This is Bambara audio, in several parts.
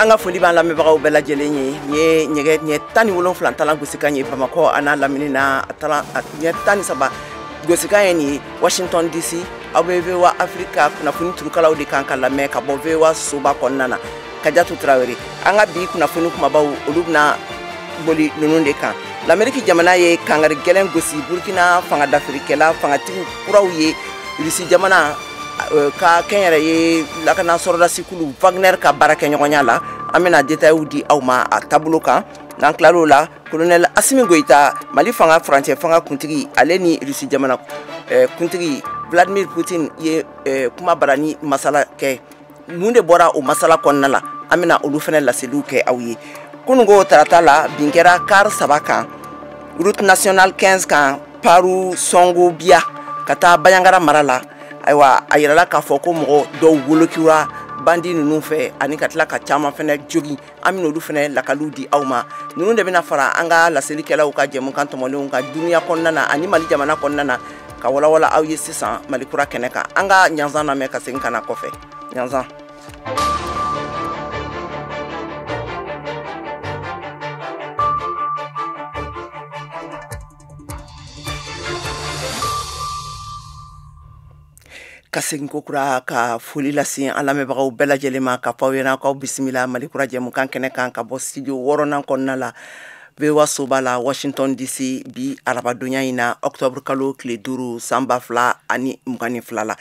Anga foli b'an lamɛnbagaw bɛɛ lajɛlen ye ɲɛ 17 talan gosikan ye Bamako a n'a lamini na ɲɛ 13 gosikan ye nin Washington DC aw bɛ VOA Africa kunnafoni turukalaw de kan ka lamɛn ka bɔ VOA soba kɔnɔna na Kadiatu Tarawele an ka bi kunnafoni kumabaw olu bɛna boli ninnu de kan l'Amérique jamana ye kangari gɛlɛn gosi Burkina fangadafirikɛla fangatigi kuraw ye Rusi jamana ka kɛnyɛrɛ ye lakana sɔrɔdasi kulu Wagner ka baara kɛ ɲɔgɔnya la an bɛna détails di aw ma a taabolo kan n'an tilal'o la colonel Assimi Goïta Mali fanga furancɛ fanga kuntigi ale ni Rusi jamana kuntigi Vladimir Poutine ye kuma barani masala kɛ mun de bɔra o masala kɔnɔna la an bɛna olu fɛnɛ laseliw kɛ aw ye kunungo tarata la bin kɛra car 3 kan route nationale 15 kan Paru Songo Bia ka taa Bayangara mara la aywa a yirala k'a fɔ ko mɔgɔ dɔw wolokira bandi ninnu fɛ ani ka tila ka caman fɛnɛ jogi an bɛna olu fɛnɛ lakaliw di aw ma ninnu de bɛna fara an ka laselikɛlaw ka jɛmukan tɔmɔlenw ka duniya kɔnɔna na ani Mali jamana kɔnɔna na ka walawala aw ye sisan Mali kura kɛnɛ kan an ka ɲanzan lamɛn ka segin ka na kɔfɛ ɲanzan ka segin kokura ka foli lase an lamɛnbagaw bɛɛ lajɛlen ma ka fɔ aw ɲɛna k'aw bisimila Mali kura jɛmukan kɛnɛ kan ka bɔ studio 6nan kɔnɔna la VOA soba la Washington DC bi arabadonya in na octobre kalo tile 5 san 2022 la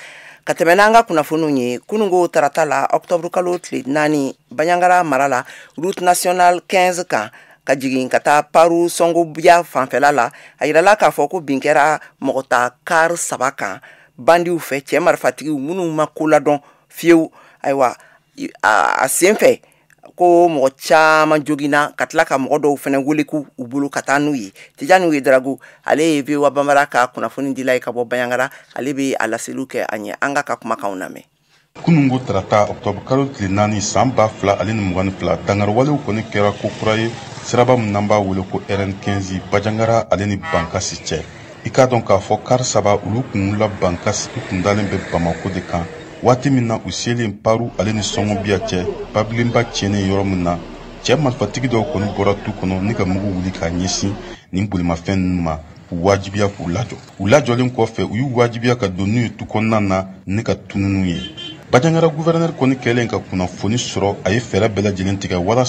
ka tɛmɛ n'an ka kunnafoniw ye kunungo tarata la octobre kalo tile 4 Bayangara mara la route nationale 15 kan ka jigin ka taa Paru Songo Bia fanfɛla la a yirala k'a fɔ ko bin kɛra mɔgɔta car 3 kan bandiw fɛ cɛ marifatigiw minnu ma ko ladɔn fiyewu ayiwa a senfɛ ko mɔgɔ caman jogina ka tila ka mɔgɔ dɔw fɛnɛ wele k'u bolo ka taa n'u ye Tijani Wederagu ale ye VOA Bambara ka kunnafoni dila ye ka bɔ Bayangara ale bɛ a laseliw kɛ a ɲɛ an ka kumakanw lamɛn kunungo tarata octobre kalo tile 4 san 2022 dangari walew kɔni kɛra ko kura ye siraba min n'an b'a wele ko RN15 Bajangara ale ni Bankasi cɛ i k'a dɔn k'a fɔ car 3 olu kun la Bankasi kun dalen bɛ Bamako de kan waati min na u selen Paru ale ni Songo Bia cɛ babilenba tiɲɛnen yɔrɔ min na cɛ marifatigi dɔw kɔni bɔra tu kɔnɔ ni ka mugu wuli k'a ɲɛsin nin bolimafɛn ninnu ma k'u wajibiya k'u lajɔ u lajɔlen kɔfɛ u y'u wajibiya ka don n'u ye tu kɔnɔna na ni ka tununu ye Bajangara gouverneur kɔni kɛlen ka kunnafoni sɔrɔ a ye fɛɛrɛ bɛɛ lajɛlen tigɛ walasa